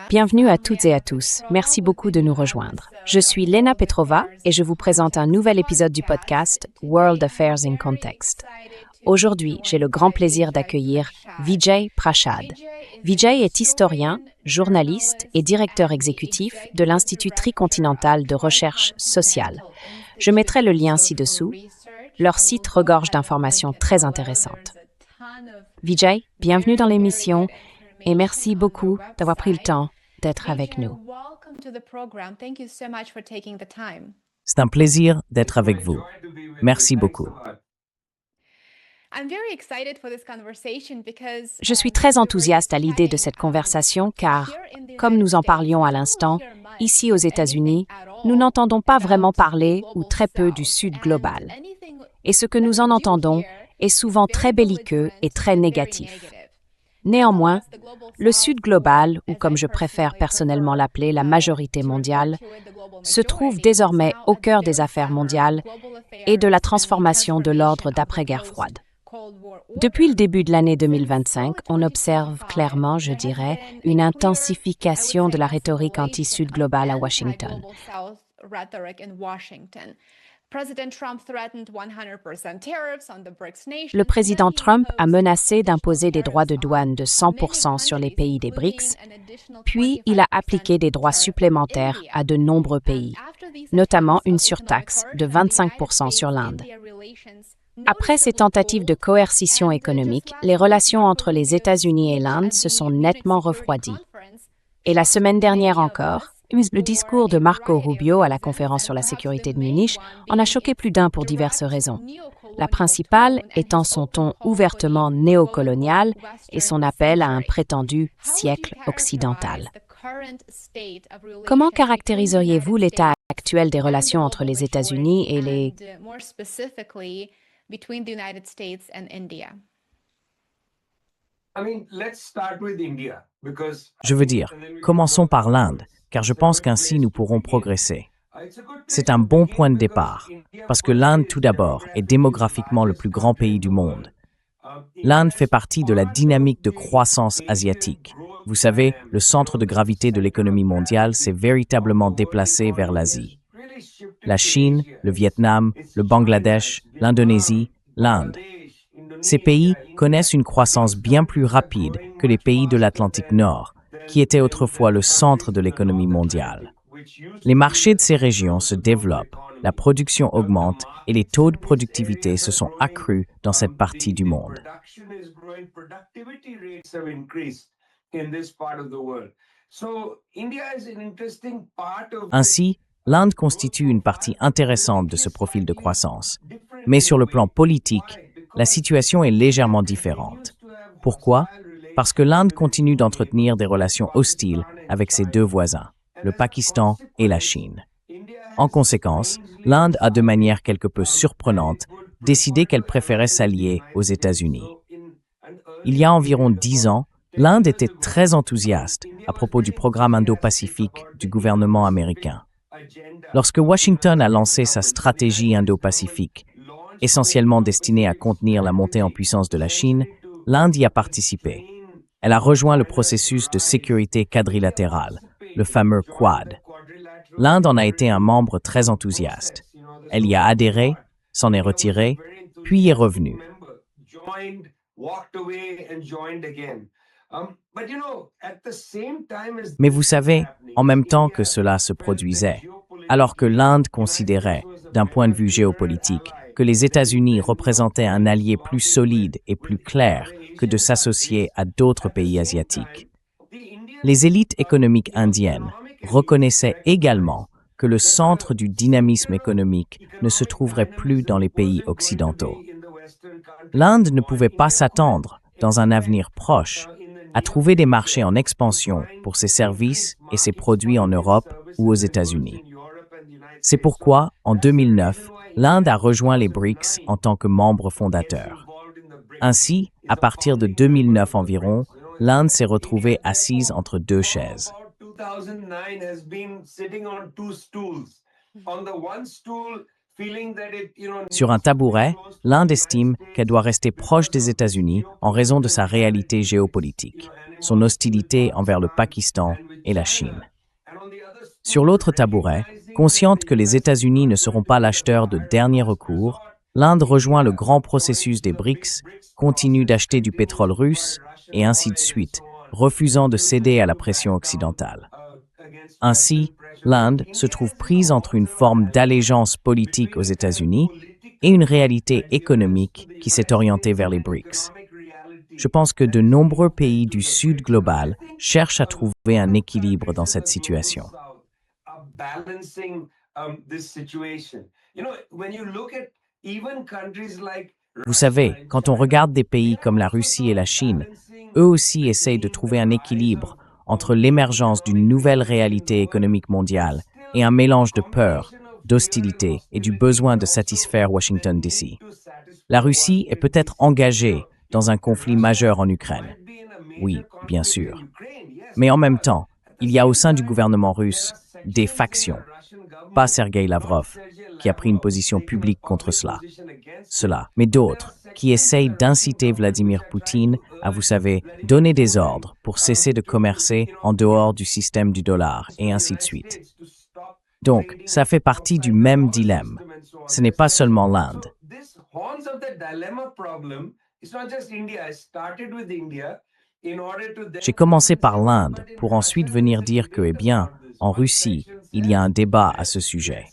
Bienvenue à toutes et à tous. Merci beaucoup de nous rejoindre. Je suis Lena Petrova et je vous présente un nouvel épisode du podcast World Affairs in Context. Aujourd'hui, j'ai le grand plaisir d'accueillir Vijay Prashad. Vijay est historien, journaliste et directeur exécutif de l'Institut tricontinental de recherche sociale. Je mettrai le lien ci-dessous. Leur site regorge d'informations très intéressantes. Vijay, bienvenue dans l'émission et merci beaucoup d'avoir pris le temps d'être avec nous. C'est un plaisir d'être avec vous. Merci beaucoup. Je suis très enthousiaste à l'idée de cette conversation car, comme nous en parlions à l'instant, ici aux États-Unis, nous n'entendons pas vraiment parler ou très peu du Sud global. Et ce que nous en entendons est souvent très belliqueux et très négatif. Néanmoins, le Sud global, ou comme je préfère personnellement l'appeler, la majorité mondiale, se trouve désormais au cœur des affaires mondiales et de la transformation de l'ordre d'après-guerre froide. Depuis le début de l'année 2025, on observe clairement, je dirais, une intensification de la rhétorique anti-Sud globale à Washington. Le président Trump a menacé d'imposer des droits de douane de 100% sur les pays des BRICS, puis il a appliqué des droits supplémentaires à de nombreux pays, notamment une surtaxe de 25% sur l'Inde. Après ces tentatives de coercition économique, les relations entre les États-Unis et l'Inde se sont nettement refroidies. Et la semaine dernière encore, le discours de Marco Rubio à la conférence sur la sécurité de Munich en a choqué plus d'un pour diverses raisons. La principale étant son ton ouvertement néocolonial et son appel à un prétendu siècle occidental. Comment caractériseriez-vous l'état actuel des relations entre les États-Unis et les... Je veux dire, commençons par l'Inde, car je pense qu'ainsi nous pourrons progresser. C'est un bon point de départ, parce que l'Inde, tout d'abord, est démographiquement le plus grand pays du monde. L'Inde fait partie de la dynamique de croissance asiatique. Vous savez, le centre de gravité de l'économie mondiale s'est véritablement déplacé vers l'Asie. La Chine, le Vietnam, le Bangladesh, l'Indonésie, l'Inde. Ces pays connaissent une croissance bien plus rapide que les pays de l'Atlantique Nord, qui étaient autrefois le centre de l'économie mondiale. Les marchés de ces régions se développent, la production augmente et les taux de productivité se sont accrus dans cette partie du monde. Ainsi, l'Inde constitue une partie intéressante de ce profil de croissance. Mais sur le plan politique, la situation est légèrement différente. Pourquoi? Parce que l'Inde continue d'entretenir des relations hostiles avec ses deux voisins, le Pakistan et la Chine. En conséquence, l'Inde a de manière quelque peu surprenante décidé qu'elle préférait s'allier aux États-Unis. Il y a environ 10 ans, l'Inde était très enthousiaste à propos du programme Indo-Pacifique du gouvernement américain. Lorsque Washington a lancé sa stratégie Indo-Pacifique, essentiellement destinée à contenir la montée en puissance de la Chine, l'Inde y a participé. Elle a rejoint le processus de sécurité quadrilatérale, le fameux Quad. L'Inde en a été un membre très enthousiaste. Elle y a adhéré, s'en est retirée, puis y est revenue. Mais vous savez, en même temps que cela se produisait, alors que l'Inde considérait, d'un point de vue géopolitique, que les États-Unis représentaient un allié plus solide et plus clair que de s'associer à d'autres pays asiatiques. Les élites économiques indiennes reconnaissaient également que le centre du dynamisme économique ne se trouverait plus dans les pays occidentaux. L'Inde ne pouvait pas s'attendre, dans un avenir proche, à trouver des marchés en expansion pour ses services et ses produits en Europe ou aux États-Unis. C'est pourquoi, en 2009, l'Inde a rejoint les BRICS en tant que membre fondateur. Ainsi, à partir de 2009 environ, l'Inde s'est retrouvée assise entre deux chaises. Sur un tabouret, l'Inde estime qu'elle doit rester proche des États-Unis en raison de sa réalité géopolitique, son hostilité envers le Pakistan et la Chine. Sur l'autre tabouret, consciente que les États-Unis ne seront pas l'acheteur de dernier recours, l'Inde rejoint le grand processus des BRICS, continue d'acheter du pétrole russe, et ainsi de suite, refusant de céder à la pression occidentale. Ainsi, l'Inde se trouve prise entre une forme d'allégeance politique aux États-Unis et une réalité économique qui s'est orientée vers les BRICS. Je pense que de nombreux pays du Sud global cherchent à trouver un équilibre dans cette situation. Vous savez, quand on regarde des pays comme la Russie et la Chine, eux aussi essayent de trouver un équilibre entre l'émergence d'une nouvelle réalité économique mondiale et un mélange de peur, d'hostilité et du besoin de satisfaire Washington, D.C. La Russie est peut-être engagée dans un conflit majeur en Ukraine. Oui, bien sûr. Mais en même temps, il y a au sein du gouvernement russe des factions. Pas Sergueï Lavrov, qui a pris une position publique contre cela, mais d'autres qui essayent d'inciter Vladimir Poutine à, vous savez, donner des ordres pour cesser de commercer en dehors du système du dollar, et ainsi de suite. Donc, ça fait partie du même dilemme. Ce n'est pas seulement l'Inde. J'ai commencé par l'Inde pour ensuite venir dire que, eh bien, en Russie, il y a un débat à ce sujet.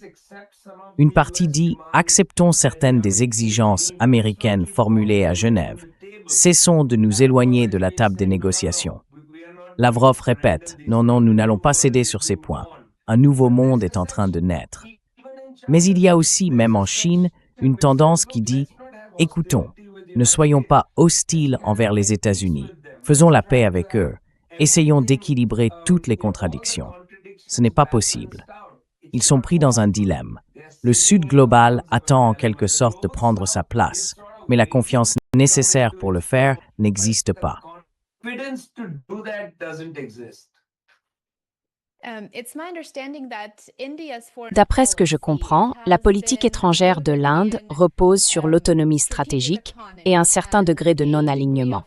Une partie dit « Acceptons certaines des exigences américaines formulées à Genève. Cessons de nous éloigner de la table des négociations. » Lavrov répète « Non, nous n'allons pas céder sur ces points. Un nouveau monde est en train de naître. » Mais il y a aussi, même en Chine, une tendance qui dit « Écoutons, ne soyons pas hostiles envers les États-Unis. Faisons la paix avec eux. Essayons d'équilibrer toutes les contradictions. » Ce n'est pas possible. Ils sont pris dans un dilemme. Le Sud global attend en quelque sorte de prendre sa place, mais la confiance nécessaire pour le faire n'existe pas. D'après ce que je comprends, la politique étrangère de l'Inde repose sur l'autonomie stratégique et un certain degré de non-alignement.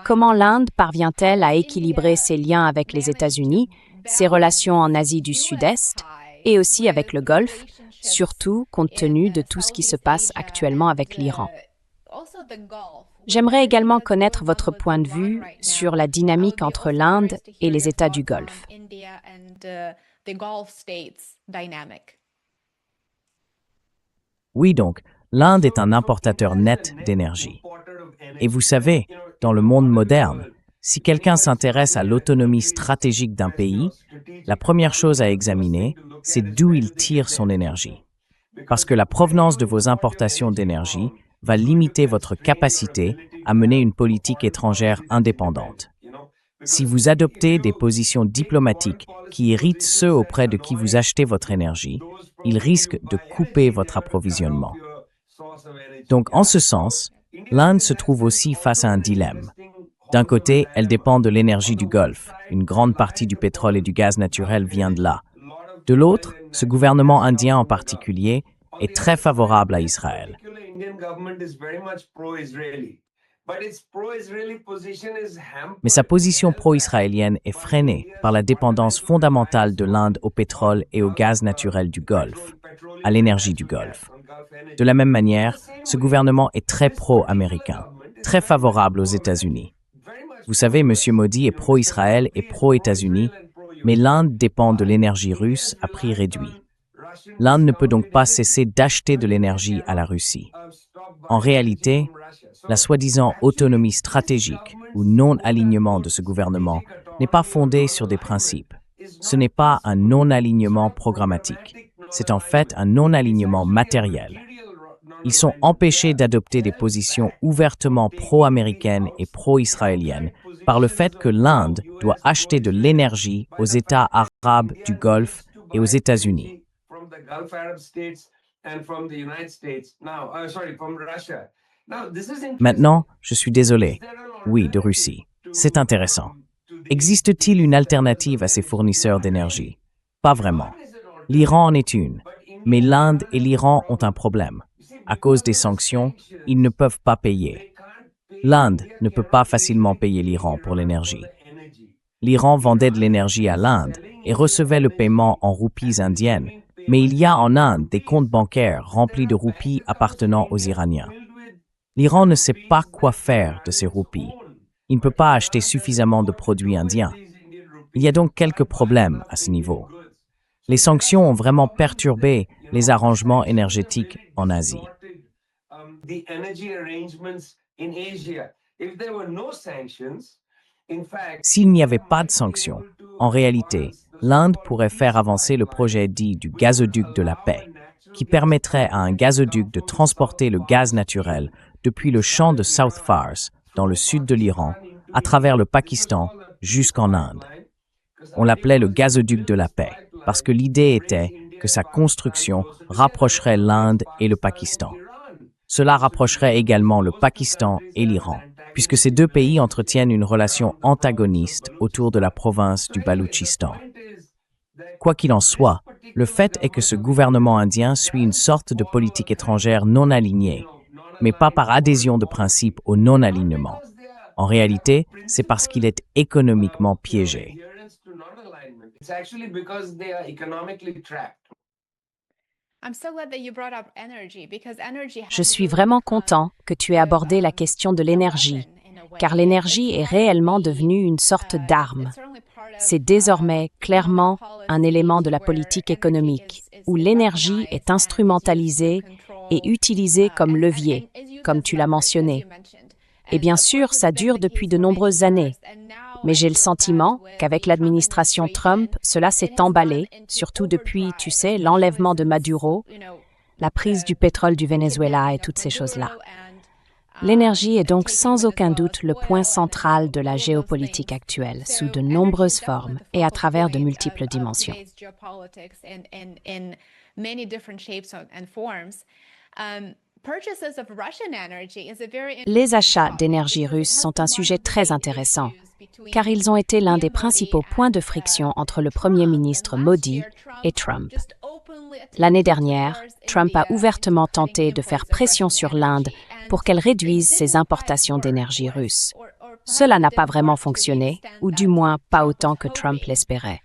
Comment l'Inde parvient-elle à équilibrer ses liens avec les États-Unis, ses relations en Asie du Sud-Est et aussi avec le Golfe, surtout compte tenu de tout ce qui se passe actuellement avec l'Iran? J'aimerais également connaître votre point de vue sur la dynamique entre l'Inde et les États du Golfe. Oui, donc, l'Inde est un importateur net d'énergie. Et vous savez, dans le monde moderne, si quelqu'un s'intéresse à l'autonomie stratégique d'un pays, la première chose à examiner, c'est d'où il tire son énergie. Parce que la provenance de vos importations d'énergie va limiter votre capacité à mener une politique étrangère indépendante. Si vous adoptez des positions diplomatiques qui irritent ceux auprès de qui vous achetez votre énergie, ils risquent de couper votre approvisionnement. Donc, en ce sens, l'Inde se trouve aussi face à un dilemme. D'un côté, elle dépend de l'énergie du Golfe. Une grande partie du pétrole et du gaz naturel vient de là. De l'autre, ce gouvernement indien en particulier est très favorable à Israël. Mais sa position pro-israélienne est freinée par la dépendance fondamentale de l'Inde au pétrole et au gaz naturel du Golfe, à l'énergie du Golfe. De la même manière, ce gouvernement est très pro-américain, très favorable aux États-Unis. Vous savez, M. Modi est pro-Israël et pro-États-Unis, mais l'Inde dépend de l'énergie russe à prix réduit. L'Inde ne peut donc pas cesser d'acheter de l'énergie à la Russie. En réalité, la soi-disant autonomie stratégique ou non-alignement de ce gouvernement n'est pas fondée sur des principes. Ce n'est pas un non-alignement programmatique. C'est en fait un non-alignement matériel. Ils sont empêchés d'adopter des positions ouvertement pro-américaines et pro-israéliennes par le fait que l'Inde doit acheter de l'énergie aux États arabes du Golfe et aux États-Unis. Maintenant, je suis désolé. Oui, de Russie. C'est intéressant. Existe-t-il une alternative à ces fournisseurs d'énergie? Pas vraiment. L'Iran en est une. Mais l'Inde et l'Iran ont un problème. À cause des sanctions, ils ne peuvent pas payer. L'Inde ne peut pas facilement payer l'Iran pour l'énergie. L'Iran vendait de l'énergie à l'Inde et recevait le paiement en roupies indiennes, mais il y a en Inde des comptes bancaires remplis de roupies appartenant aux Iraniens. L'Iran ne sait pas quoi faire de ces roupies. Il ne peut pas acheter suffisamment de produits indiens. Il y a donc quelques problèmes à ce niveau. Les sanctions ont vraiment perturbé les arrangements énergétiques en Asie. S'il n'y avait pas de sanctions, en réalité, l'Inde pourrait faire avancer le projet dit du gazoduc de la paix, qui permettrait à un gazoduc de transporter le gaz naturel depuis le champ de South Fars, dans le sud de l'Iran, à travers le Pakistan jusqu'en Inde. On l'appelait le gazoduc de la paix, parce que l'idée était que sa construction rapprocherait l'Inde et le Pakistan. Cela rapprocherait également le Pakistan et l'Iran, puisque ces deux pays entretiennent une relation antagoniste autour de la province du Baloutchistan. Quoi qu'il en soit, le fait est que ce gouvernement indien suit une sorte de politique étrangère non alignée, mais pas par adhésion de principe au non-alignement. En réalité, c'est parce qu'il est économiquement piégé. Je suis vraiment content que tu aies abordé la question de l'énergie, car l'énergie est réellement devenue une sorte d'arme. C'est désormais clairement un élément de la politique économique, où l'énergie est instrumentalisée et utilisée comme levier, comme tu l'as mentionné. Et bien sûr, ça dure depuis de nombreuses années. Mais j'ai le sentiment qu'avec l'administration Trump, cela s'est emballé, surtout depuis, tu sais, l'enlèvement de Maduro, la prise du pétrole du Venezuela et toutes ces choses-là. L'énergie est donc sans aucun doute le point central de la géopolitique actuelle, sous de nombreuses formes et à travers de multiples dimensions. Les achats d'énergie russe sont un sujet très intéressant, car ils ont été l'un des principaux points de friction entre le Premier ministre Modi et Trump. L'année dernière, Trump a ouvertement tenté de faire pression sur l'Inde pour qu'elle réduise ses importations d'énergie russe. Cela n'a pas vraiment fonctionné, ou du moins pas autant que Trump l'espérait.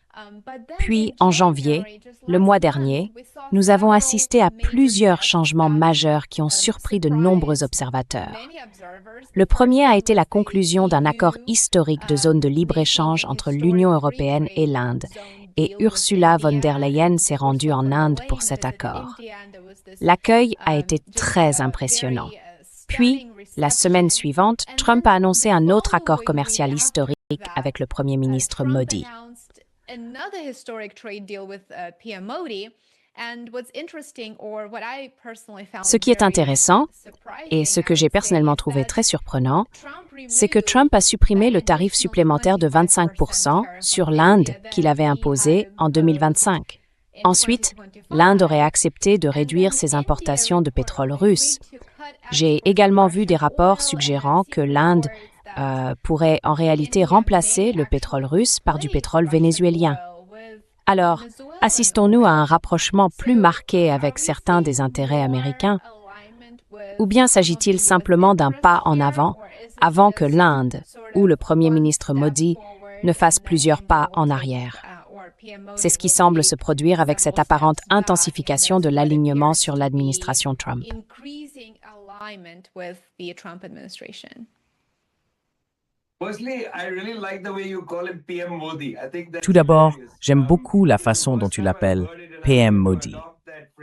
Puis, en janvier, le mois dernier, nous avons assisté à plusieurs changements majeurs qui ont surpris de nombreux observateurs. Le premier a été la conclusion d'un accord historique de zone de libre-échange entre l'Union européenne et l'Inde, et Ursula von der Leyen s'est rendue en Inde pour cet accord. L'accueil a été très impressionnant. Puis, la semaine suivante, Trump a annoncé un autre accord commercial historique avec le Premier ministre Modi. Ce qui est intéressant, et ce que j'ai personnellement trouvé très surprenant, c'est que Trump a supprimé le tarif supplémentaire de 25% sur l'Inde qu'il avait imposé en 2025. Ensuite, l'Inde aurait accepté de réduire ses importations de pétrole russe. J'ai également vu des rapports suggérant que l'Inde pourrait en réalité remplacer le pétrole russe par du pétrole vénézuélien. Alors, assistons-nous à un rapprochement plus marqué avec certains des intérêts américains? Ou bien s'agit-il simplement d'un pas en avant que l'Inde ou le Premier ministre Modi ne fasse plusieurs pas en arrière? C'est ce qui semble se produire avec cette apparente intensification de l'alignement sur l'administration Trump. Tout d'abord, j'aime beaucoup la façon dont tu l'appelles PM Modi.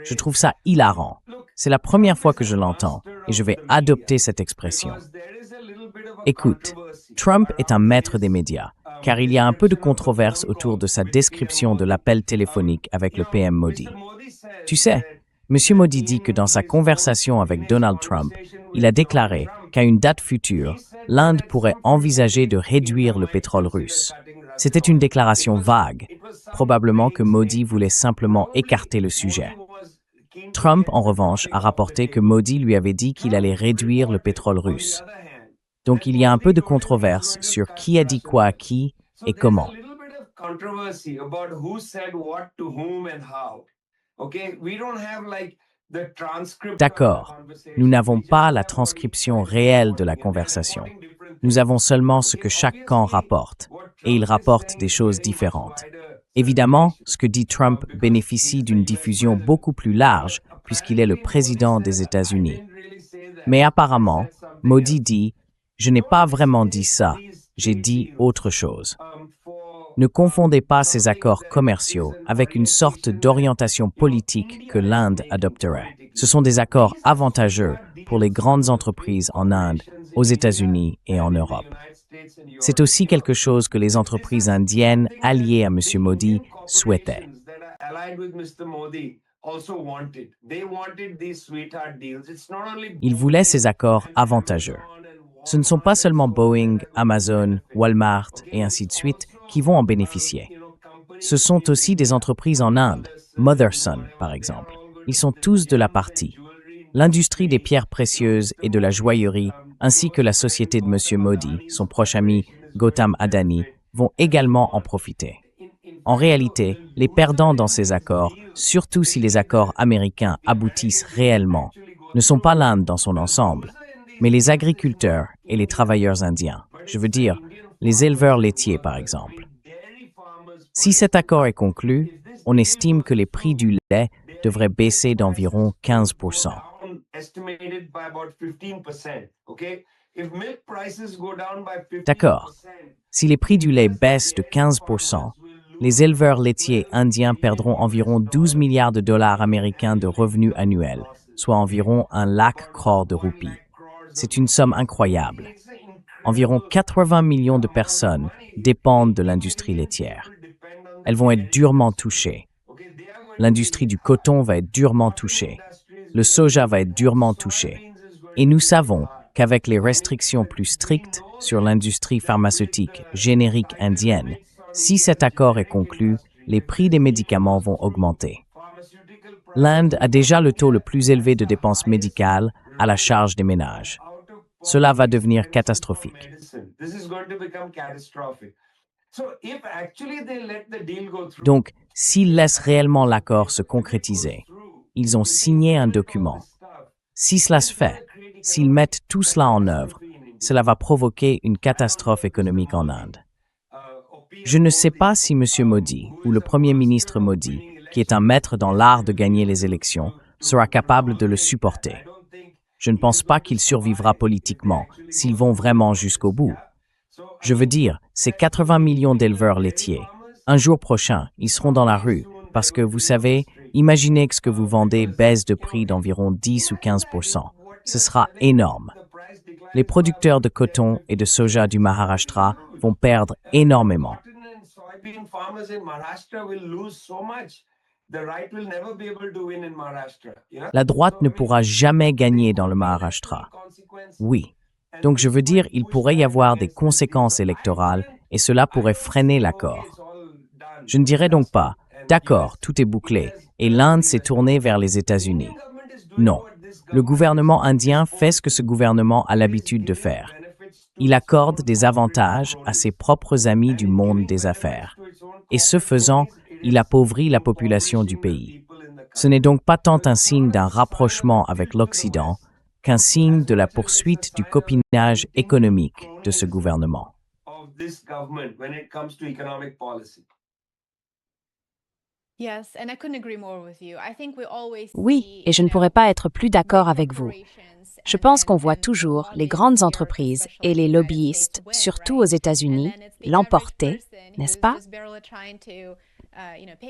Je trouve ça hilarant. C'est la première fois que je l'entends et je vais adopter cette expression. Écoute, Trump est un maître des médias, car il y a un peu de controverse autour de sa description de l'appel téléphonique avec le PM Modi. Tu sais, M. Modi dit que dans sa conversation avec Donald Trump, il a déclaré qu'à une date future, l'Inde pourrait envisager de réduire le pétrole russe. C'était une déclaration vague. Probablement que Modi voulait simplement écarter le sujet. Trump, en revanche, a rapporté que Modi lui avait dit qu'il allait réduire le pétrole russe. Donc il y a un peu de controverse sur qui a dit quoi à qui et comment. D'accord, nous n'avons pas la transcription réelle de la conversation. Nous avons seulement ce que chaque camp rapporte, et ils rapportent des choses différentes. Évidemment, ce que dit Trump bénéficie d'une diffusion beaucoup plus large puisqu'il est le président des États-Unis. Mais apparemment, Modi dit « Je n'ai pas vraiment dit ça, j'ai dit autre chose ». Ne confondez pas ces accords commerciaux avec une sorte d'orientation politique que l'Inde adopterait. Ce sont des accords avantageux pour les grandes entreprises en Inde, aux États-Unis et en Europe. C'est aussi quelque chose que les entreprises indiennes alliées à M. Modi souhaitaient. Ils voulaient ces accords avantageux. Ce ne sont pas seulement Boeing, Amazon, Walmart et ainsi de suite qui vont en bénéficier. Ce sont aussi des entreprises en Inde, Motherson par exemple. Ils sont tous de la partie. L'industrie des pierres précieuses et de la joaillerie, ainsi que la société de M. Modi, son proche ami Gautam Adani, vont également en profiter. En réalité, les perdants dans ces accords, surtout si les accords américains aboutissent réellement, ne sont pas l'Inde dans son ensemble, mais les agriculteurs et les travailleurs indiens. Je veux dire, les éleveurs laitiers, par exemple. Si cet accord est conclu, on estime que les prix du lait devraient baisser d'environ 15%. D'accord. Si les prix du lait baissent de 15%, les éleveurs laitiers indiens perdront environ 12 milliards de dollars américains de revenus annuels, soit environ 1 lakh crore de roupies. C'est une somme incroyable. Environ 80 millions de personnes dépendent de l'industrie laitière. Elles vont être durement touchées. L'industrie du coton va être durement touchée. Le soja va être durement touché. Et nous savons qu'avec les restrictions plus strictes sur l'industrie pharmaceutique générique indienne, si cet accord est conclu, les prix des médicaments vont augmenter. L'Inde a déjà le taux le plus élevé de dépenses médicales à la charge des ménages. Cela va devenir catastrophique. Donc, s'ils laissent réellement l'accord se concrétiser, ils ont signé un document. Si cela se fait, s'ils mettent tout cela en œuvre, cela va provoquer une catastrophe économique en Inde. Je ne sais pas si M. Modi ou le Premier ministre Modi, qui est un maître dans l'art de gagner les élections, sera capable de le supporter. Je ne pense pas qu'il survivra politiquement s'ils vont vraiment jusqu'au bout. Je veux dire, ces 80 millions d'éleveurs laitiers, un jour prochain, ils seront dans la rue parce que, vous savez, imaginez que ce que vous vendez baisse de prix d'environ 10 ou 15%. Ce sera énorme. Les producteurs de coton et de soja du Maharashtra vont perdre énormément. La droite ne pourra jamais gagner dans le Maharashtra. Oui. Donc je veux dire, il pourrait y avoir des conséquences électorales et cela pourrait freiner l'accord. Je ne dirais donc pas, d'accord, tout est bouclé et l'Inde s'est tournée vers les États-Unis. Non. Le gouvernement indien fait ce que ce gouvernement a l'habitude de faire. Il accorde des avantages à ses propres amis du monde des affaires. Et ce faisant, il appauvrit la population du pays. Ce n'est donc pas tant un signe d'un rapprochement avec l'Occident qu'un signe de la poursuite du copinage économique de ce gouvernement. Oui, et je ne pourrais pas être plus d'accord avec vous. Je pense qu'on voit toujours les grandes entreprises et les lobbyistes, surtout aux États-Unis, l'emporter, n'est-ce pas?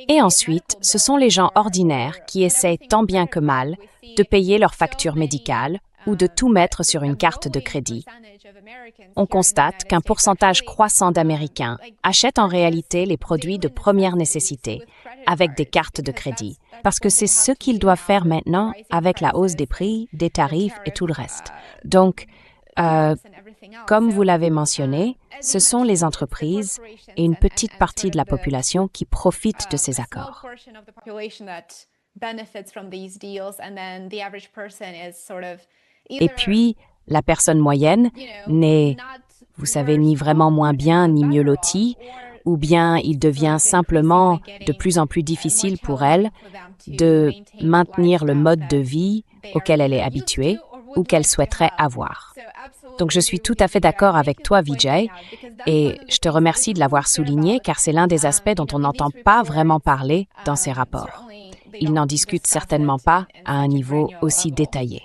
Et ensuite, ce sont les gens ordinaires qui essaient tant bien que mal de payer leurs factures médicales ou de tout mettre sur une carte de crédit. On constate qu'un pourcentage croissant d'Américains achètent en réalité les produits de première nécessité avec des cartes de crédit, parce que c'est ce qu'ils doivent faire maintenant avec la hausse des prix, des tarifs et tout le reste. Donc, comme vous l'avez mentionné, ce sont les entreprises et une petite partie de la population qui profitent de ces accords. Et puis, la personne moyenne n'est, vous savez, ni vraiment moins bien ni mieux lotie, ou bien il devient simplement de plus en plus difficile pour elle de maintenir le mode de vie auquel elle est habituée ou qu'elle souhaiterait avoir. Donc je suis tout à fait d'accord avec toi, Vijay, et je te remercie de l'avoir souligné car c'est l'un des aspects dont on n'entend pas vraiment parler dans ces rapports. Ils n'en discutent certainement pas à un niveau aussi détaillé.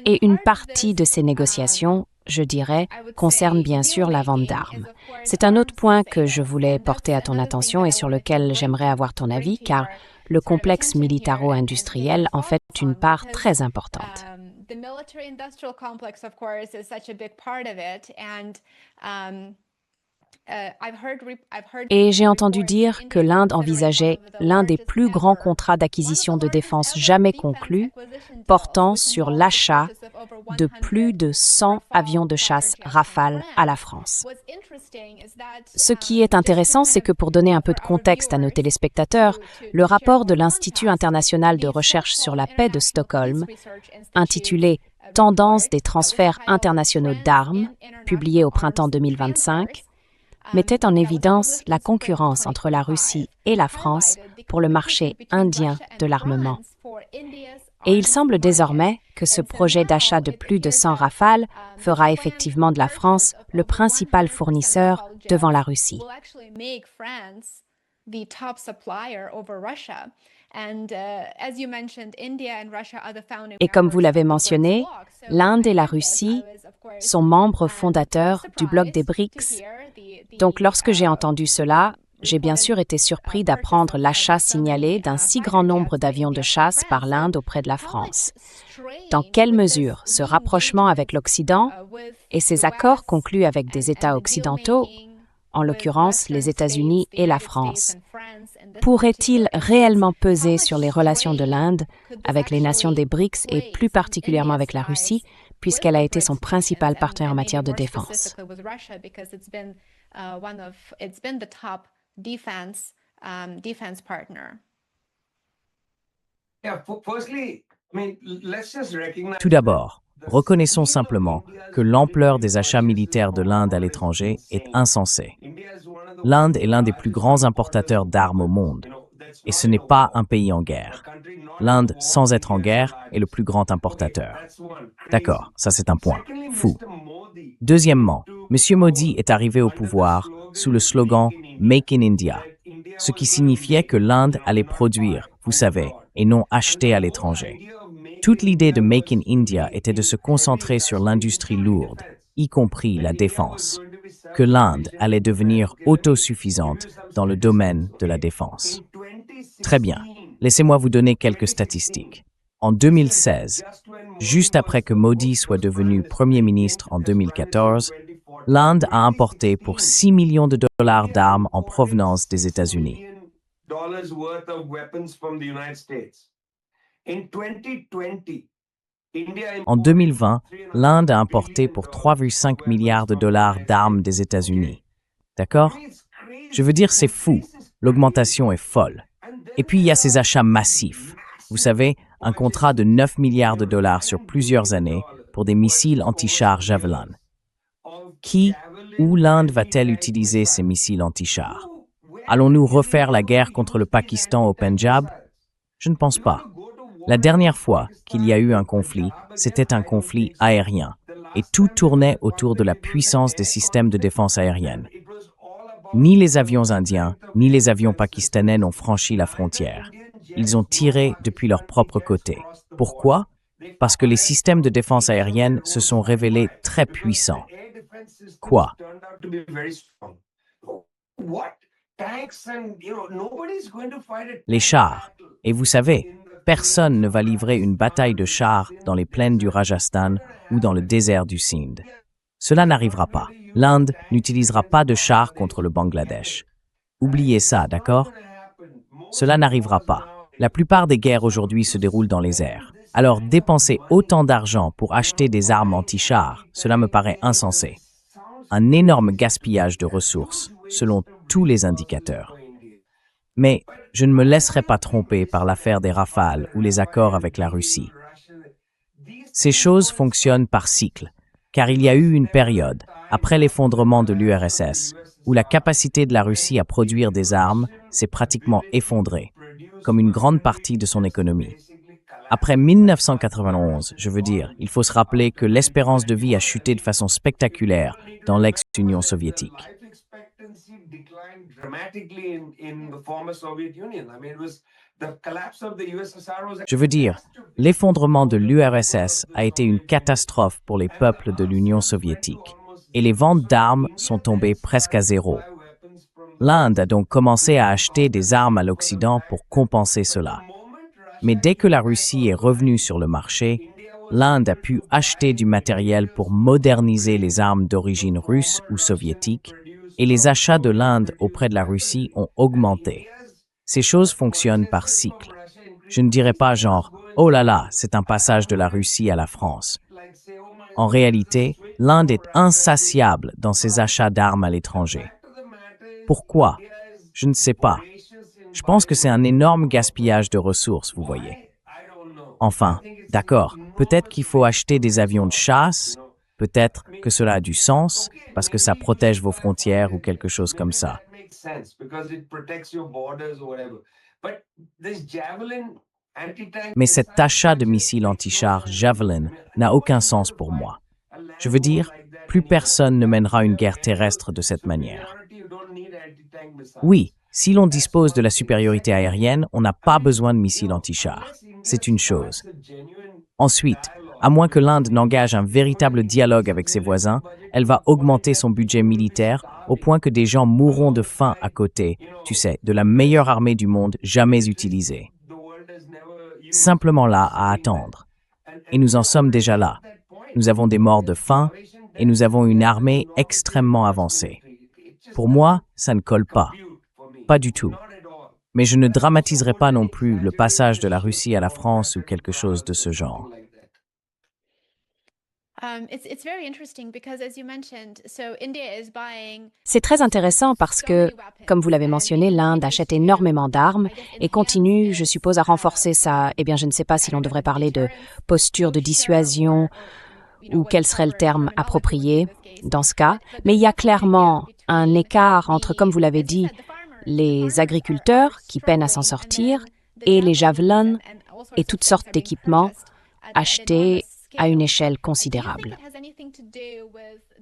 Et une partie de ces négociations, je dirais, concerne bien sûr la vente d'armes. C'est un autre point que je voulais porter à ton attention et sur lequel j'aimerais avoir ton avis, car le complexe militaro-industriel en fait une part très importante. The military-industrial complex, of course, is such a big part of it, and Et j'ai entendu dire que l'Inde envisageait l'un des plus grands contrats d'acquisition de défense jamais conclus, portant sur l'achat de plus de 100 avions de chasse Rafale à la France. Ce qui est intéressant, c'est que pour donner un peu de contexte à nos téléspectateurs, le rapport de l'Institut international de recherche sur la paix de Stockholm, intitulé « Tendance des transferts internationaux d'armes », publié au printemps 2025, mettait en évidence la concurrence entre la Russie et la France pour le marché indien de l'armement. Et il semble désormais que ce projet d'achat de plus de 100 Rafales fera effectivement de la France le principal fournisseur devant la Russie. Et comme vous l'avez mentionné, l'Inde et la Russie sont membres fondateurs du bloc des BRICS. Donc lorsque j'ai entendu cela, j'ai bien sûr été surpris d'apprendre l'achat signalé d'un si grand nombre d'avions de chasse par l'Inde auprès de la France. Dans quelle mesure ce rapprochement avec l'Occident et ces accords conclus avec des États occidentaux, en l'occurrence les États-Unis et la France, pourrait-il réellement peser sur les relations de l'Inde avec les nations des BRICS et plus particulièrement avec la Russie, puisqu'elle a été son principal partenaire en matière de défense? Tout d'abord, reconnaissons simplement que l'ampleur des achats militaires de l'Inde à l'étranger est insensée. L'Inde est l'un des plus grands importateurs d'armes au monde, et ce n'est pas un pays en guerre. L'Inde, sans être en guerre, est le plus grand importateur. D'accord, ça c'est un point. Fou. Deuxièmement, M. Modi est arrivé au pouvoir sous le slogan « Make in India », ce qui signifiait que l'Inde allait produire, vous savez, et non acheter à l'étranger. Toute l'idée de Make in India était de se concentrer sur l'industrie lourde, y compris la défense, que l'Inde allait devenir autosuffisante dans le domaine de la défense. Très bien, laissez-moi vous donner quelques statistiques. En 2016, juste après que Modi soit devenu Premier ministre en 2014, l'Inde a importé pour 6 millions de dollars d'armes en provenance des États-Unis. En 2020, l'Inde a importé pour 3,5 milliards de dollars d'armes des États-Unis. D'accord? Je veux dire, c'est fou. L'augmentation est folle. Et puis, il y a ces achats massifs. Vous savez, un contrat de 9 milliards de dollars sur plusieurs années pour des missiles anti-chars Javelin. Qui ou l'Inde va-t-elle utiliser ces missiles anti-chars? Allons-nous refaire la guerre contre le Pakistan au Pendjab? Je ne pense pas. La dernière fois qu'il y a eu un conflit, c'était un conflit aérien, et tout tournait autour de la puissance des systèmes de défense aérienne. Ni les avions indiens, ni les avions pakistanais n'ont franchi la frontière. Ils ont tiré depuis leur propre côté. Pourquoi? Parce que les systèmes de défense aérienne se sont révélés très puissants. Quoi? Les chars. Et vous savez, personne ne va livrer une bataille de chars dans les plaines du Rajasthan ou dans le désert du Sindh. Cela n'arrivera pas. L'Inde n'utilisera pas de chars contre le Bangladesh. Oubliez ça, d'accord? Cela n'arrivera pas. La plupart des guerres aujourd'hui se déroulent dans les airs. Alors, dépenser autant d'argent pour acheter des armes anti-chars, cela me paraît insensé. Un énorme gaspillage de ressources, selon tous les indicateurs. Mais je ne me laisserai pas tromper par l'affaire des Rafales ou les accords avec la Russie. Ces choses fonctionnent par cycle, car il y a eu une période, après l'effondrement de l'URSS, où la capacité de la Russie à produire des armes s'est pratiquement effondrée, comme une grande partie de son économie. Après 1991, je veux dire, il faut se rappeler que l'espérance de vie a chuté de façon spectaculaire dans l'ex-Union soviétique. Je veux dire, l'effondrement de l'URSS a été une catastrophe pour les peuples de l'Union soviétique, et les ventes d'armes sont tombées presque à zéro. L'Inde a donc commencé à acheter des armes à l'Occident pour compenser cela. Mais dès que la Russie est revenue sur le marché, l'Inde a pu acheter du matériel pour moderniser les armes d'origine russe ou soviétique, et les achats de l'Inde auprès de la Russie ont augmenté. Ces choses fonctionnent par cycle. Je ne dirais pas genre « Oh là là, c'est un passage de la Russie à la France ». En réalité, l'Inde est insatiable dans ses achats d'armes à l'étranger. Pourquoi? Je ne sais pas. Je pense que c'est un énorme gaspillage de ressources, vous voyez. Enfin, d'accord, peut-être qu'il faut acheter des avions de chasse, peut-être que cela a du sens, parce que ça protège vos frontières ou quelque chose comme ça. Mais cet achat de missiles anti-chars Javelin n'a aucun sens pour moi. Je veux dire, plus personne ne mènera une guerre terrestre de cette manière. Oui, si l'on dispose de la supériorité aérienne, on n'a pas besoin de missiles anti-chars. C'est une chose. Ensuite, à moins que l'Inde n'engage un véritable dialogue avec ses voisins, elle va augmenter son budget militaire au point que des gens mourront de faim à côté, tu sais, de la meilleure armée du monde jamais utilisée. Simplement là à attendre. Et nous en sommes déjà là. Nous avons des morts de faim et nous avons une armée extrêmement avancée. Pour moi, ça ne colle pas. Pas du tout. Mais je ne dramatiserai pas non plus le passage de la Russie à la France ou quelque chose de ce genre. C'est très intéressant parce que, comme vous l'avez mentionné, l'Inde achète énormément d'armes et continue, je suppose, à renforcer sa, je ne sais pas si l'on devrait parler de posture de dissuasion ou quel serait le terme approprié dans ce cas, mais il y a clairement un écart entre, comme vous l'avez dit, les agriculteurs qui peinent à s'en sortir et les javelins et toutes sortes d'équipements achetés à une échelle considérable.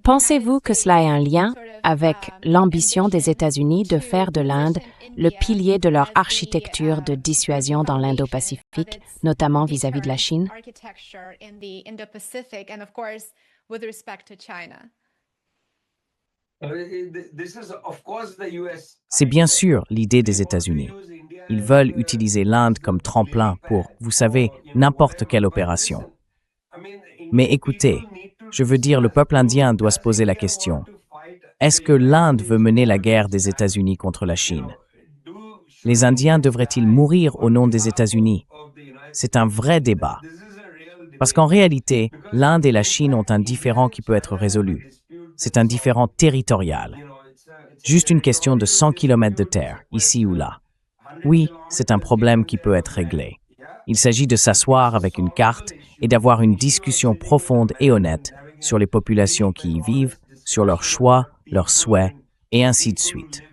Pensez-vous que cela ait un lien avec l'ambition des États-Unis de faire de l'Inde le pilier de leur architecture de dissuasion dans l'Indo-Pacifique, notamment vis-à-vis de la Chine? C'est bien sûr l'idée des États-Unis. Ils veulent utiliser l'Inde comme tremplin pour, vous savez, n'importe quelle opération. Mais écoutez, je veux dire, le peuple indien doit se poser la question. Est-ce que l'Inde veut mener la guerre des États-Unis contre la Chine? Les Indiens devraient-ils mourir au nom des États-Unis? C'est un vrai débat. Parce qu'en réalité, l'Inde et la Chine ont un différend qui peut être résolu. C'est un différend territorial. Juste une question de 100 km de terre, ici ou là. Oui, c'est un problème qui peut être réglé. Il s'agit de s'asseoir avec une carte et d'avoir une discussion profonde et honnête sur les populations qui y vivent, sur leurs choix, leurs souhaits, et ainsi de suite.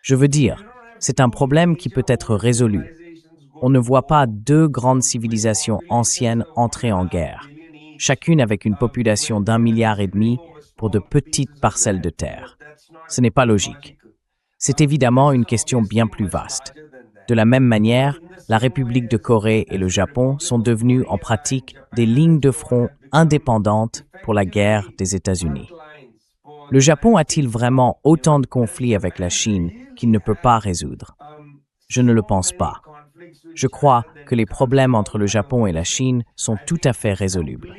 Je veux dire, c'est un problème qui peut être résolu. On ne voit pas deux grandes civilisations anciennes entrer en guerre, chacune avec une population d'1,5 milliard pour de petites parcelles de terre. Ce n'est pas logique. C'est évidemment une question bien plus vaste. De la même manière, la République de Corée et le Japon sont devenus en pratique des lignes de front indépendantes pour la guerre des États-Unis. Le Japon a-t-il vraiment autant de conflits avec la Chine qu'il ne peut pas résoudre? Je ne le pense pas. Je crois que les problèmes entre le Japon et la Chine sont tout à fait résolubles.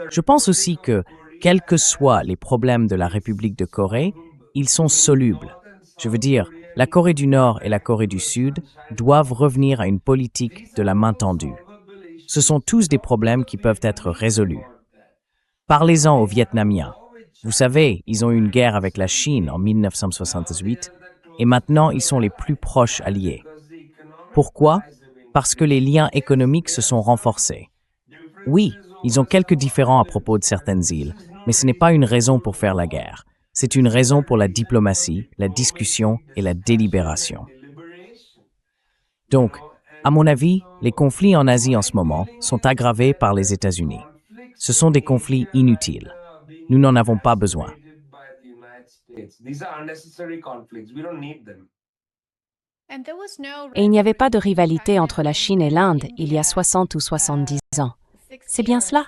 Je pense aussi que, quels que soient les problèmes de la République de Corée, ils sont solubles. Je veux dire, la Corée du Nord et la Corée du Sud doivent revenir à une politique de la main tendue. Ce sont tous des problèmes qui peuvent être résolus. Parlez-en aux Vietnamiens. Vous savez, ils ont eu une guerre avec la Chine en 1968 et maintenant ils sont les plus proches alliés. Pourquoi? Parce que les liens économiques se sont renforcés. Oui, ils ont quelques différends à propos de certaines îles, mais ce n'est pas une raison pour faire la guerre. C'est une raison pour la diplomatie, la discussion et la délibération. Donc, à mon avis, les conflits en Asie en ce moment sont aggravés par les États-Unis. Ce sont des conflits inutiles. Nous n'en avons pas besoin. Et il n'y avait pas de rivalité entre la Chine et l'Inde il y a 60 ou 70 ans. C'est bien cela?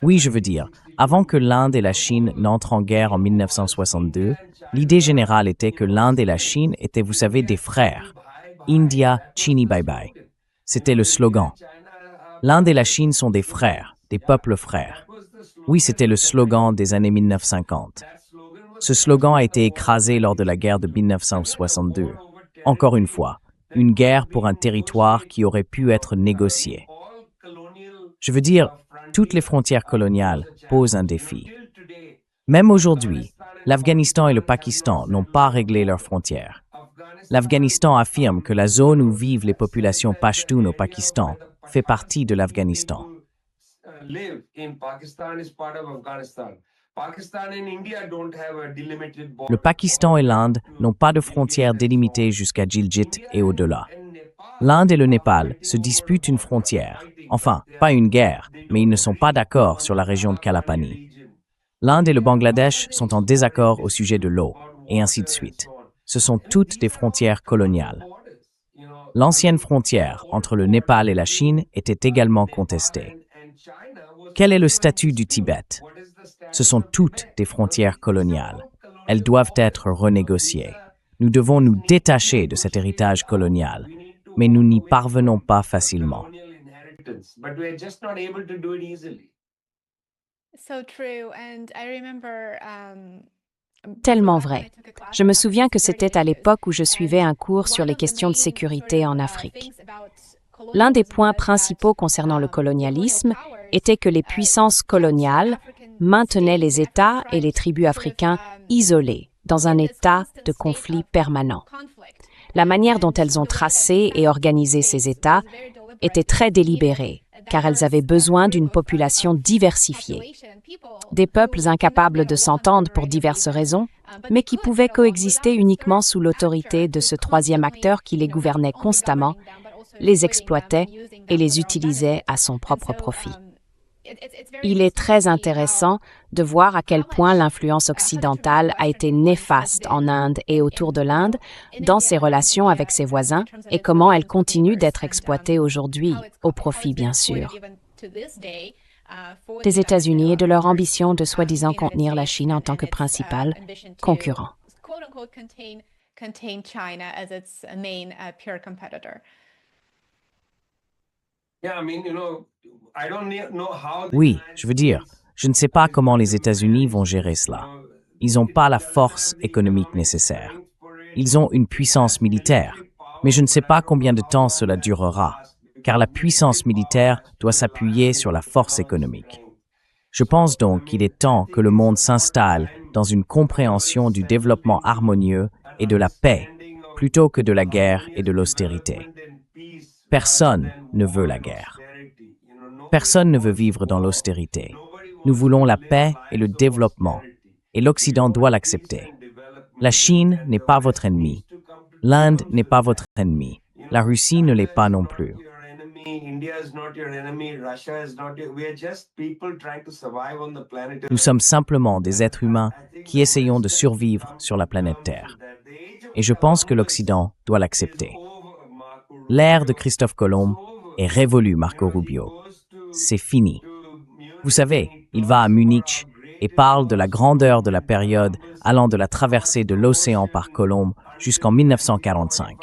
Oui, je veux dire, avant que l'Inde et la Chine n'entrent en guerre en 1962, l'idée générale était que l'Inde et la Chine étaient, vous savez, des frères. India, Chini bye bye. C'était le slogan. L'Inde et la Chine sont des frères, des peuples frères. Oui, c'était le slogan des années 1950. Ce slogan a été écrasé lors de la guerre de 1962. Encore une fois, une guerre pour un territoire qui aurait pu être négocié. Je veux dire, toutes les frontières coloniales posent un défi. Même aujourd'hui, l'Afghanistan et le Pakistan n'ont pas réglé leurs frontières. L'Afghanistan affirme que la zone où vivent les populations pashtunes au Pakistan fait partie de l'Afghanistan. Le Pakistan et l'Inde n'ont pas de frontières délimitées jusqu'à Gilgit et au-delà. L'Inde et le Népal se disputent une frontière. Enfin, pas une guerre, mais ils ne sont pas d'accord sur la région de Kalapani. L'Inde et le Bangladesh sont en désaccord au sujet de l'eau, et ainsi de suite. Ce sont toutes des frontières coloniales. L'ancienne frontière entre le Népal et la Chine était également contestée. Quel est le statut du Tibet? Ce sont toutes des frontières coloniales. Elles doivent être renégociées. Nous devons nous détacher de cet héritage colonial, mais nous n'y parvenons pas facilement. Tellement vrai. Je me souviens que c'était à l'époque où je suivais un cours sur les questions de sécurité en Afrique. L'un des points principaux concernant le colonialisme était que les puissances coloniales maintenaient les États et les tribus africains isolés, dans un état de conflit permanent. La manière dont elles ont tracé et organisé ces États était très délibérée, car elles avaient besoin d'une population diversifiée. Des peuples incapables de s'entendre pour diverses raisons, mais qui pouvaient coexister uniquement sous l'autorité de ce troisième acteur qui les gouvernait constamment, les exploitait et les utilisait à son propre profit. Il est très intéressant de voir à quel point l'influence occidentale a été néfaste en Inde et autour de l'Inde, dans ses relations avec ses voisins, et comment elle continue d'être exploitée aujourd'hui, au profit bien sûr des États-Unis et de leur ambition de soi-disant contenir la Chine en tant que principal concurrent. Oui, je veux dire, je ne sais pas comment les États-Unis vont gérer cela. Ils n'ont pas la force économique nécessaire. Ils ont une puissance militaire, mais je ne sais pas combien de temps cela durera, car la puissance militaire doit s'appuyer sur la force économique. Je pense donc qu'il est temps que le monde s'installe dans une compréhension du développement harmonieux et de la paix, plutôt que de la guerre et de l'austérité. Personne ne veut la guerre. Personne ne veut vivre dans l'austérité. Nous voulons la paix et le développement, et l'Occident doit l'accepter. La Chine n'est pas votre ennemi. L'Inde n'est pas votre ennemi. La Russie ne l'est pas non plus. Nous sommes simplement des êtres humains qui essayons de survivre sur la planète Terre. Et je pense que l'Occident doit l'accepter. L'ère de Christophe Colomb est révolue, Marco Rubio. C'est fini. Vous savez, il va à Munich et parle de la grandeur de la période allant de la traversée de l'océan par Colomb jusqu'en 1945.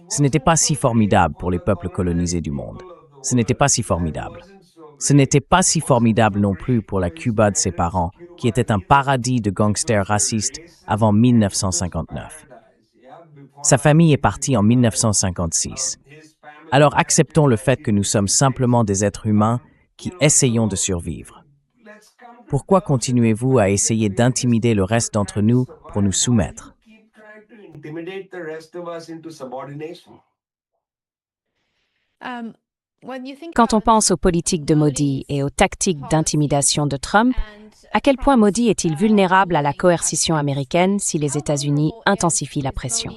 Ce n'était pas si formidable pour les peuples colonisés du monde. Ce n'était pas si formidable. Ce n'était pas si formidable non plus pour la Cuba de ses parents, qui était un paradis de gangsters racistes avant 1959. Sa famille est partie en 1956. Alors acceptons le fait que nous sommes simplement des êtres humains qui essayons de survivre. Pourquoi continuez-vous à essayer d'intimider le reste d'entre nous pour nous soumettre? Quand on pense aux politiques de Modi et aux tactiques d'intimidation de Trump, à quel point Modi est-il vulnérable à la coercition américaine si les États-Unis intensifient la pression?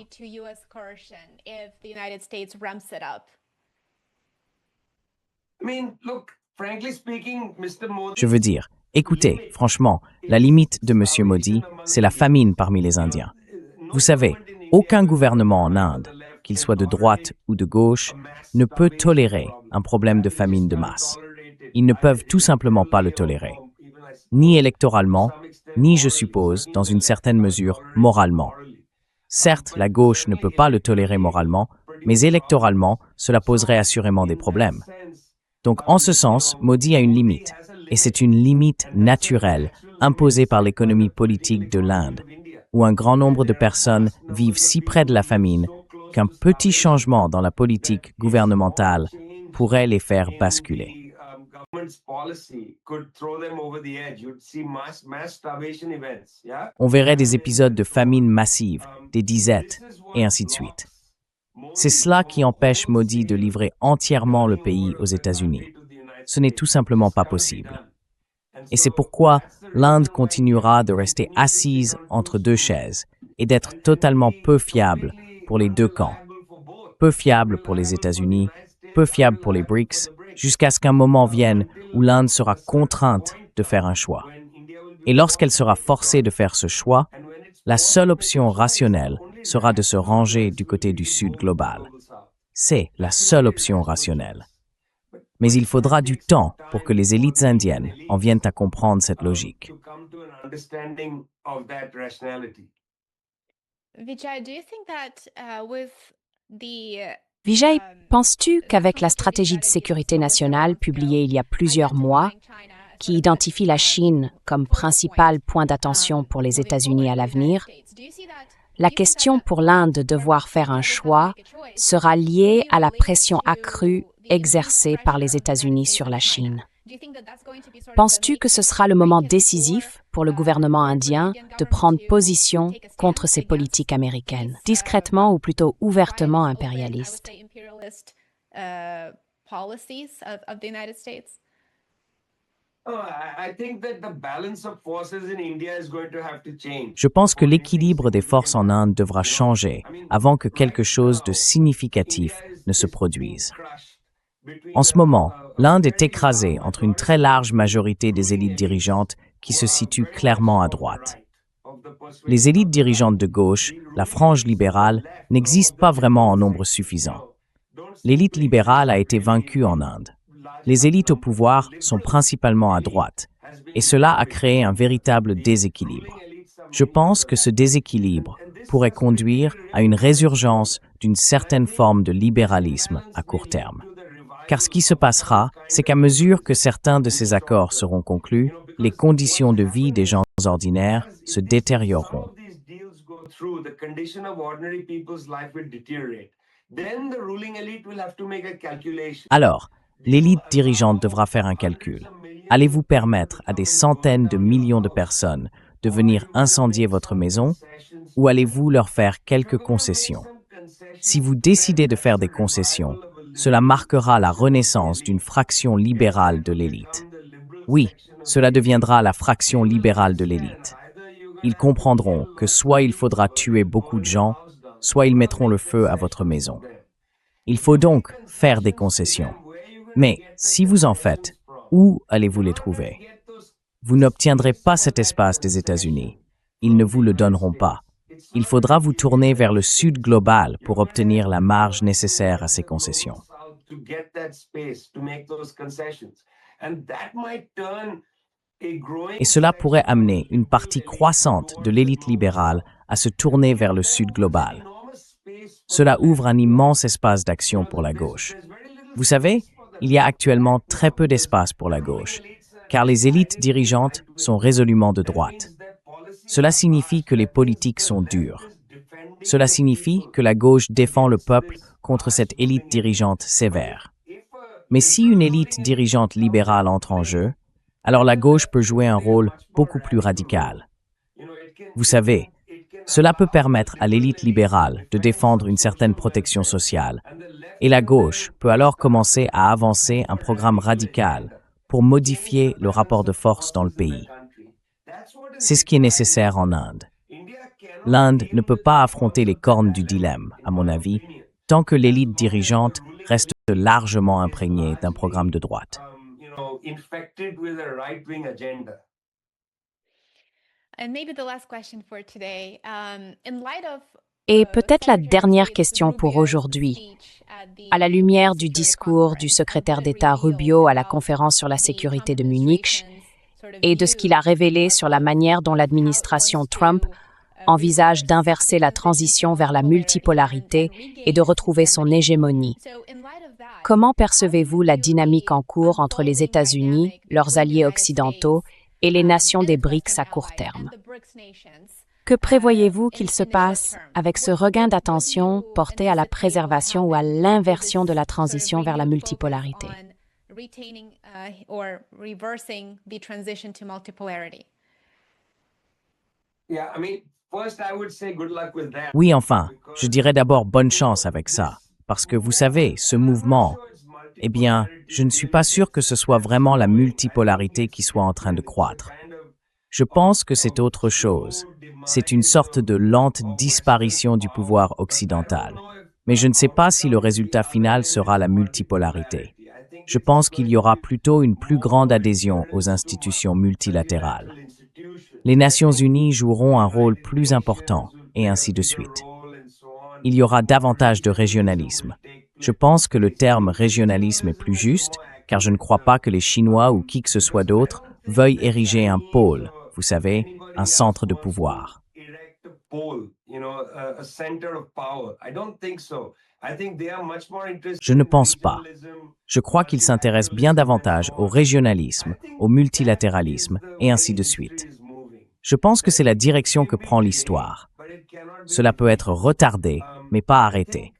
Je veux dire, écoutez, franchement, la limite de M. Modi, c'est la famine parmi les Indiens. Vous savez, aucun gouvernement en Inde, qu'il soit de droite ou de gauche, ne peut tolérer un problème de famine de masse. Ils ne peuvent tout simplement pas le tolérer. Ni électoralement, ni, je suppose, dans une certaine mesure, moralement. Certes, la gauche ne peut pas le tolérer moralement, mais électoralement, cela poserait assurément des problèmes. Donc, en ce sens, Modi a une limite, et c'est une limite naturelle imposée par l'économie politique de l'Inde, où un grand nombre de personnes vivent si près de la famine qu'un petit changement dans la politique gouvernementale pourrait les faire basculer. On verrait des épisodes de famine massive, des disettes, et ainsi de suite. C'est cela qui empêche Modi de livrer entièrement le pays aux États-Unis. Ce n'est tout simplement pas possible. Et c'est pourquoi l'Inde continuera de rester assise entre deux chaises et d'être totalement peu fiable pour les deux camps. Peu fiable pour les États-Unis, peu fiable pour les BRICS, jusqu'à ce qu'un moment vienne où l'Inde sera contrainte de faire un choix. Et lorsqu'elle sera forcée de faire ce choix, la seule option rationnelle sera de se ranger du côté du Sud global. C'est la seule option rationnelle. Mais il faudra du temps pour que les élites indiennes en viennent à comprendre cette logique. Vijay, penses-tu qu'avec la stratégie de sécurité nationale publiée il y a plusieurs mois, qui identifie la Chine comme principal point d'attention pour les États-Unis à l'avenir, la question pour l'Inde de devoir faire un choix sera liée à la pression accrue exercée par les États-Unis sur la Chine? Penses-tu que ce sera le moment décisif pour le gouvernement indien de prendre position contre ces politiques américaines, discrètement ou plutôt ouvertement impérialistes? Je pense que l'équilibre des forces en Inde devra changer avant que quelque chose de significatif ne se produise. En ce moment, l'Inde est écrasée entre une très large majorité des élites dirigeantes qui se situent clairement à droite. Les élites dirigeantes de gauche, la frange libérale, n'existent pas vraiment en nombre suffisant. L'élite libérale a été vaincue en Inde. Les élites au pouvoir sont principalement à droite, et cela a créé un véritable déséquilibre. Je pense que ce déséquilibre pourrait conduire à une résurgence d'une certaine forme de libéralisme à court terme. Car ce qui se passera, c'est qu'à mesure que certains de ces accords seront conclus, les conditions de vie des gens ordinaires se détérioreront. Alors, l'élite dirigeante devra faire un calcul. Allez-vous permettre à des centaines de millions de personnes de venir incendier votre maison ou allez-vous leur faire quelques concessions? Si vous décidez de faire des concessions, cela marquera la renaissance d'une fraction libérale de l'élite. Oui, cela deviendra la fraction libérale de l'élite. Ils comprendront que soit il faudra tuer beaucoup de gens, soit ils mettront le feu à votre maison. Il faut donc faire des concessions. Mais si vous en faites, où allez-vous les trouver? Vous n'obtiendrez pas cet espace des États-Unis. Ils ne vous le donneront pas. Il faudra vous tourner vers le Sud global pour obtenir la marge nécessaire à ces concessions. Et cela pourrait amener une partie croissante de l'élite libérale à se tourner vers le Sud global. Cela ouvre un immense espace d'action pour la gauche. Vous savez, il y a actuellement très peu d'espace pour la gauche, car les élites dirigeantes sont résolument de droite. Cela signifie que les politiques sont dures. Cela signifie que la gauche défend le peuple contre cette élite dirigeante sévère. Mais si une élite dirigeante libérale entre en jeu, alors la gauche peut jouer un rôle beaucoup plus radical. Vous savez, cela peut permettre à l'élite libérale de défendre une certaine protection sociale, et la gauche peut alors commencer à avancer un programme radical pour modifier le rapport de force dans le pays. C'est ce qui est nécessaire en Inde. L'Inde ne peut pas affronter les cornes du dilemme, à mon avis, tant que l'élite dirigeante reste largement imprégnée d'un programme de droite. Et peut-être la dernière question pour aujourd'hui. À la lumière du discours du secrétaire d'État Rubio à la conférence sur la sécurité de Munich et de ce qu'il a révélé sur la manière dont l'administration Trump envisage d'inverser la transition vers la multipolarité et de retrouver son hégémonie. Comment percevez-vous la dynamique en cours entre les États-Unis, leurs alliés occidentaux et les nations des BRICS à court terme? Que prévoyez-vous qu'il se passe avec ce regain d'attention porté à la préservation ou à l'inversion de la transition vers la multipolarité? Oui, enfin, je dirais d'abord bonne chance avec ça, parce que vous savez, ce mouvement, eh bien, je ne suis pas sûr que ce soit vraiment la multipolarité qui soit en train de croître. Je pense que c'est autre chose. C'est une sorte de lente disparition du pouvoir occidental. Mais je ne sais pas si le résultat final sera la multipolarité. Je pense qu'il y aura plutôt une plus grande adhésion aux institutions multilatérales. Les Nations unies joueront un rôle plus important, et ainsi de suite. Il y aura davantage de régionalisme. Je pense que le terme régionalisme est plus juste, car je ne crois pas que les Chinois ou qui que ce soit d'autre veuillent ériger un pôle, vous savez, un centre de pouvoir. Je ne pense pas. Je crois qu'ils s'intéressent bien davantage au régionalisme, au multilatéralisme, et ainsi de suite. Je pense que c'est la direction que prend l'histoire. Cela peut être retardé, mais pas arrêté.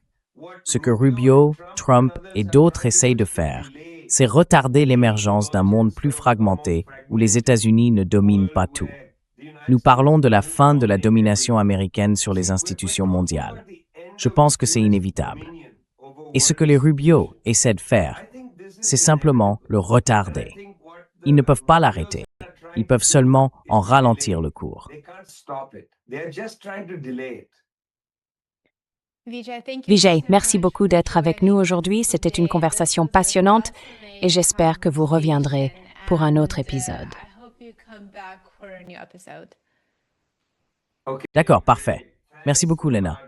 Ce que Rubio, Trump et d'autres essayent de faire, c'est retarder l'émergence d'un monde plus fragmenté où les États-Unis ne dominent pas tout. Nous parlons de la fin de la domination américaine sur les institutions mondiales. Je pense que c'est inévitable. Et ce que les Rubio essaient de faire, c'est simplement le retarder. Ils ne peuvent pas l'arrêter. Ils peuvent seulement en ralentir le cours. Vijay, merci beaucoup d'être avec nous aujourd'hui. C'était une conversation passionnante et j'espère que vous reviendrez pour un autre épisode. D'accord, parfait. Merci beaucoup, Lena.